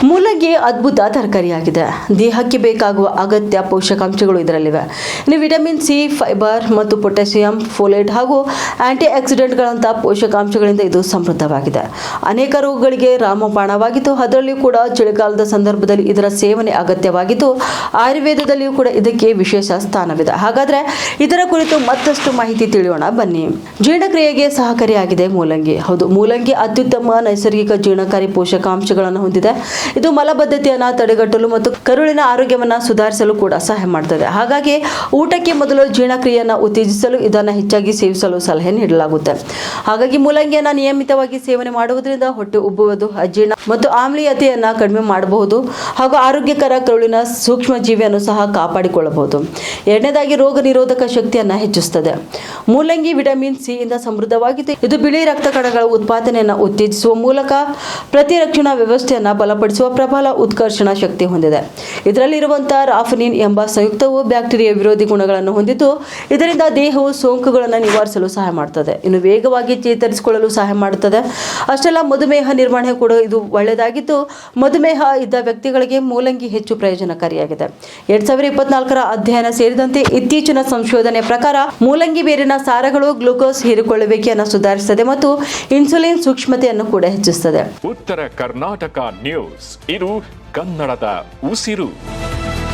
ಮೂಲಂಗಿ ಅದ್ಭುತ ತರಕಾರಿಯಾಗಿದೆ. ದೇಹಕ್ಕೆ ಬೇಕಾಗುವ ಅಗತ್ಯ ಪೋಷಕಾಂಶಗಳು ಇದರಲ್ಲಿವೆ. ಇನ್ನು ವಿಟಮಿನ್ ಸಿ, ಫೈಬರ್ ಮತ್ತು ಪೊಟ್ಯಾಸಿಯಂ, ಫೋಲೇಟ್ ಹಾಗೂ ಆಂಟಿ ಆಕ್ಸಿಡೆಂಟ್ಗಳಂತಹ ಪೋಷಕಾಂಶಗಳಿಂದ ಇದು ಸಮೃದ್ಧವಾಗಿದೆ. ಅನೇಕ ರೋಗಗಳಿಗೆ ರಾಮಬಾಣವಾಗಿದ್ದು, ಅದರಲ್ಲಿಯೂ ಕೂಡ ಚಳಿಗಾಲದ ಸಂದರ್ಭದಲ್ಲಿ ಇದರ ಸೇವನೆ ಅಗತ್ಯವಾಗಿದ್ದು, ಆಯುರ್ವೇದದಲ್ಲಿಯೂ ಕೂಡ ಇದಕ್ಕೆ ವಿಶೇಷ ಸ್ಥಾನವಿದೆ. ಹಾಗಾದ್ರೆ ಇದರ ಕುರಿತು ಮತ್ತಷ್ಟು ಮಾಹಿತಿ ತಿಳಿಯೋಣ ಬನ್ನಿ. ಜೀರ್ಣಕ್ರಿಯೆಗೆ ಸಹಕಾರಿಯಾಗಿದೆ ಮೂಲಂಗಿ. ಹೌದು, ಮೂಲಂಗಿ ಅತ್ಯುತ್ತಮ ನೈಸರ್ಗಿಕ ಜೀರ್ಣಕಾರಿ ಪೋಷಕಾಂಶಗಳನ್ನು ಹೊಂದಿದೆ. ಇದು ಮಲಬದ್ಧತೆಯನ್ನು ತಡೆಗಟ್ಟಲು ಮತ್ತು ಕರುಳಿನ ಆರೋಗ್ಯವನ್ನು ಸುಧಾರಿಸಲು ಕೂಡ ಸಹಾಯ ಮಾಡುತ್ತದೆ. ಹಾಗಾಗಿ ಊಟಕ್ಕೆ ಮೊದಲು ಜೀರ್ಣಕ್ರಿಯೆಯನ್ನು ಉತ್ತೇಜಿಸಲು ಇದನ್ನು ಹೆಚ್ಚಾಗಿ ಸೇವಿಸಲು ಸಲಹೆ ನೀಡಲಾಗುತ್ತೆ. ಹಾಗಾಗಿ ಮೂಲಂಗಿಯನ್ನು ನಿಯಮಿತವಾಗಿ ಸೇವನೆ ಮಾಡುವುದರಿಂದ ಹೊಟ್ಟೆ ಉಬ್ಬುವುದು, ಅಜೀರ್ಣ ಮತ್ತು ಆಮ್ಲೀಯತೆಯನ್ನು ಕಡಿಮೆ ಮಾಡಬಹುದು ಹಾಗೂ ಆರೋಗ್ಯಕರ ಕರುಳಿನ ಸೂಕ್ಷ್ಮ ಜೀವಿಯನ್ನು ಸಹ ಕಾಪಾಡಿಕೊಳ್ಳಬಹುದು. ಎರಡನೇದಾಗಿ ರೋಗ ನಿರೋಧಕ ಶಕ್ತಿಯನ್ನು ಹೆಚ್ಚಿಸುತ್ತದೆ. ಮೂಲಂಗಿ ವಿಟಮಿನ್ ಸಿ ಇಂದ ಸಮೃದ್ಧವಾಗಿದ್ದು, ಇದು ಬಿಳಿ ರಕ್ತ ಕಣಗಳ ಉತ್ಪಾದನೆಯನ್ನು ಉತ್ತೇಜಿಸುವ ಮೂಲಕ ಪ್ರತಿರಕ್ಷಣಾ ವ್ಯವಸ್ಥೆಯನ್ನು ಬಲಪಡಿಸುವ ಪ್ರಬಲ ಉತ್ಕರ್ಷಣ ಶಕ್ತಿ ಹೊಂದಿದೆ. ಇದರಲ್ಲಿರುವಂತಹ ರಾಫನಿನ್ ಎಂಬ ಸಂಯುಕ್ತವು ಬ್ಯಾಕ್ಟೀರಿಯಾ ವಿರೋಧಿ ಗುಣಗಳನ್ನು ಹೊಂದಿದ್ದು, ಇದರಿಂದ ದೇಹವು ಸೋಂಕುಗಳನ್ನು ನಿವಾರಿಸಲು ಸಹಾಯ ಮಾಡುತ್ತದೆ. ಇನ್ನು ವೇಗವಾಗಿ ಚೇತರಿಸಿಕೊಳ್ಳಲು ಸಹಾಯ ಮಾಡುತ್ತದೆ. ಅಷ್ಟೆಲ್ಲ ಮಧುಮೇಹ ನಿರ್ವಹಣೆ ಕೂಡ ಇದು ಒಳ್ಳೆಯದಾಗಿದ್ದು, ಮಧುಮೇಹ ಇದ್ದ ವ್ಯಕ್ತಿಗಳಿಗೆ ಮೂಲಂಗಿ ಹೆಚ್ಚು ಪ್ರಯೋಜನಕಾರಿಯಾಗಿದೆ. 2024ರ ಅಧ್ಯಯನ ಸೇರಿದಂತೆ ಇತ್ತೀಚಿನ ಸಂಶೋಧನೆ ಪ್ರಕಾರ ಮೂಲಂಗಿ ಬೇರಿನ ಸಾರಗಳು ಗ್ಲೂಕೋಸ್ ಹೀರಿಕೊಳ್ಳುವಿಕೆಯನ್ನು ಸುಧಾರಿಸುತ್ತದೆ ಮತ್ತು ಇನ್ಸುಲಿನ್ ಸೂಕ್ಷ್ಮತೆಯನ್ನು ಕೂಡ ಹೆಚ್ಚಿಸುತ್ತದೆ. ಉತ್ತರ ಕರ್ನಾಟಕ ನ್ಯೂಸ್, ಇದು ಕನ್ನಡದ ಉಸಿರು.